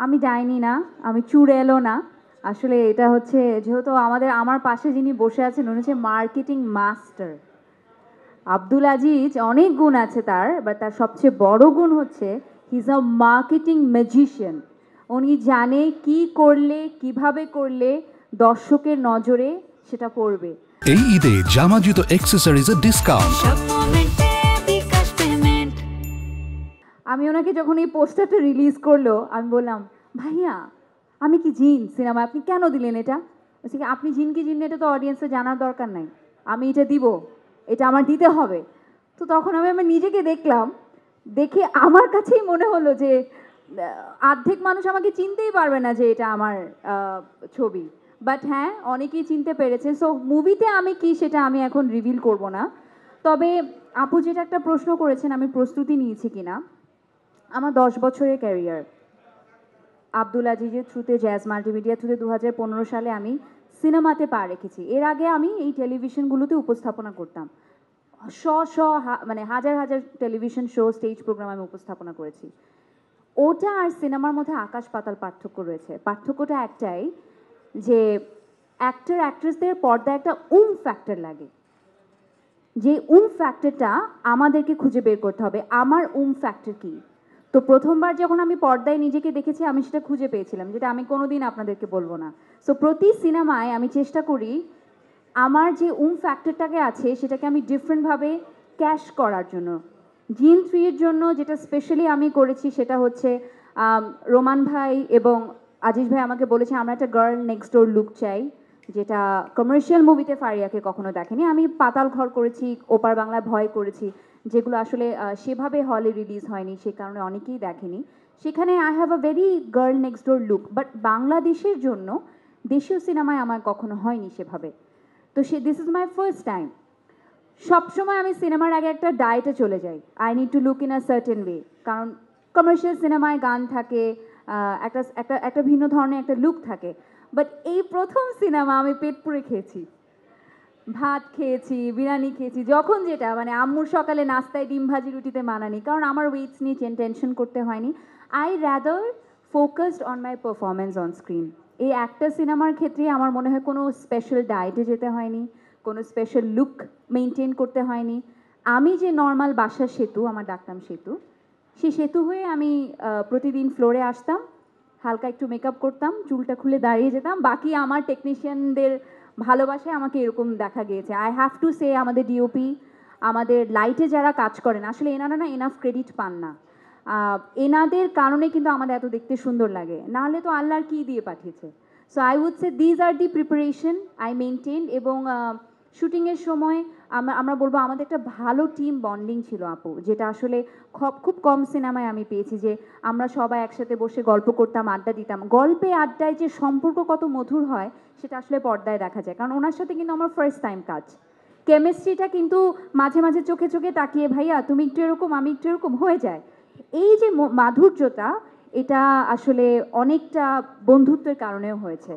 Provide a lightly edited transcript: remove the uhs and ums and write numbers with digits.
আমি ডাইনি না, আমি চুড়েলও না। আসলে এটা হচ্ছে যেহেতু আমার পাশে যিনি বসে আছেন উনি হচ্ছে মার্কেটিং মাস্টার। আব্দুল আজিজ অনেক গুণ আছে তার, বাট তার সবচেয়ে বড় গুণ হচ্ছে he is a marketing magician. উনি জানে কি করলে, কিভাবে করলে দর্শকের নজরে সেটা পড়বে। এই ঈদে জামা জুতো অ্যাক্সেসরিজের ডিসকাউন্ট। আমি ওনাকে যখন এই পোস্টারটা রিলিজ করলো আমি বললাম, ভাইয়া আমি কি জিন সিনেমা, আপনি কেন দিলেন এটা? বলছি কি, আপনি জিন কি জিন এটা তো অডিয়েন্সের জানার দরকার নাই, আমি এটা দিব, এটা আমার দিতে হবে। তো তখন আমি আমার নিজেকে দেখলাম, দেখে আমার কাছেই মনে হলো যে অর্ধেক মানুষ আমাকে চিনতেই পারবে না যে এটা আমার ছবি। বাট হ্যাঁ, অনেকেই চিনতে পেরেছে। সো মুভিতে আমি কি সেটা আমি এখন রিভিল করব না। তবে আপু যেটা একটা প্রশ্ন করেছেন আমি প্রস্তুতি নিয়েছি কিনা, আমার 10 বছরের ক্যারিয়ার আব্দুল আজিজের থ্রুতে, জ্যাজ মাল্টিমিডিয়া থ্রুতে 2015 সালে আমি সিনেমাতে পা রেখেছি। এর আগে আমি এই টেলিভিশনগুলোতে উপস্থাপনা করতাম। শ শ মানে হাজার হাজার টেলিভিশন শো, স্টেজ প্রোগ্রাম আমি উপস্থাপনা করেছি। ওটা আর সিনেমার মধ্যে আকাশ পাতাল পার্থক্য রয়েছে। পার্থক্যটা একটাই যে অ্যাক্টর অ্যাক্ট্রেসদের পর্দায় একটা ফ্যাক্টর লাগে, যে ফ্যাক্টরটা আমাদেরকে খুঁজে বের করতে হবে। আমার ফ্যাক্টর কি? তো প্রথমবার যখন আমি পর্দায় নিজেকে দেখেছি আমি সেটা খুঁজে পেয়েছিলাম, যেটা আমি কোনোদিন আপনাদেরকে বলবো না। সো প্রতি সিনেমায় আমি চেষ্টা করি আমার যে ফ্যাক্টরটাকে আছে সেটাকে আমি ডিফারেন্টভাবে ক্যাশ করার জন্য। জিন 3 এর জন্য যেটা স্পেশালি আমি করেছি সেটা হচ্ছে রোমান ভাই এবং আজিজ ভাই আমাকে বলেছে আমরা একটা গার্ল নেক্সট ডোর লুক চাই, যেটা কমার্শিয়াল মুভিতে ফারিয়াকে কখনো দেখেনি। আমি পাতাল ঘর করেছি, ওপার বাংলায় ভয় করেছি, যেগুলো আসলে সেভাবে হলে রিলিজ হয়নি, সে কারণে অনেকেই দেখেনি। সেখানে I have a very girl next door look, but বাংলাদেশের জন্য দেশীয় সিনেমায় আমার কখনো হয়নি সেভাবে। তো this is my first time. সবসময় আমি সিনেমার আগে একটা ডায়েটে চলে যাই, I need to look in a certain way, কারণ কমার্শিয়াল সিনেমায় গান থাকে, একটা একটা একটা ভিন্ন ধরনের একটা লুক থাকে। বাট এই প্রথম সিনেমা আমি পেট পুরে খেয়েছি, ভাত খেয়েছি, বিরিয়ানি খেয়েছি, যখন যেটা মানে আম্মুর সকালে নাস্তায় ডিম ভাজি রুটিতে মানানি, কারণ আমার ওয়েটস নিয়ে টেনশন করতে হয়নি। I rather focused on my performance on screen. এই একটা সিনেমার ক্ষেত্রে আমার মনে হয় কোনো স্পেশাল ডায়েটে যেতে হয়নি, কোনো স্পেশাল লুক মেনটেন করতে হয়নি। আমি যে নর্মাল বাসার সেতু, আমার ডাকতাম সেতু, সেই সেতু হয়ে আমি প্রতিদিন ফ্লোরে আসতাম, হালকা একটু মেকআপ করতাম, চুলটা খুলে দাঁড়িয়ে যেতাম। বাকি আমার টেকনিশিয়ানদের ভালোবাসায় আমাকে এরকম দেখা গিয়েছে। আই হ্যাভ টু সে আমাদের ডিওপি, আমাদের লাইটে যারা কাজ করেন, আসলে এনারা না এনাফ ক্রেডিট পান না। এনাদের কারণে কিন্তু আমাদের এত দেখতে সুন্দর লাগে, নাহলে তো আল্লাহর কি দিয়ে পাঠিয়েছে। So I would say these are the preparation I maintain. এবং শুটিংয়ের সময় আমরা বলবো আমাদের একটা ভালো টিম বন্ডিং ছিল আপু, যেটা আসলে খুব কম সিনেমায় আমি পেয়েছি, যে আমরা সবাই একসাথে বসে গল্প করতাম, আড্ডা দিতাম। গল্পে আড্ডায় যে সম্পর্ক কত মধুর হয় সেটা আসলে পর্দায় দেখা যায়, কারণ ওনার সাথে কিন্তু আমার ফার্স্ট টাইম কাজ। কেমিস্ট্রিটা কিন্তু মাঝে মাঝে চোখে চোখে তাকিয়ে ভাইয়া তুমি একটু এরকম আমি একটু এরকম হয়ে যায়। এই যে মাধুর্যতা, এটা আসলে অনেকটা বন্ধুত্বের কারণেও হয়েছে।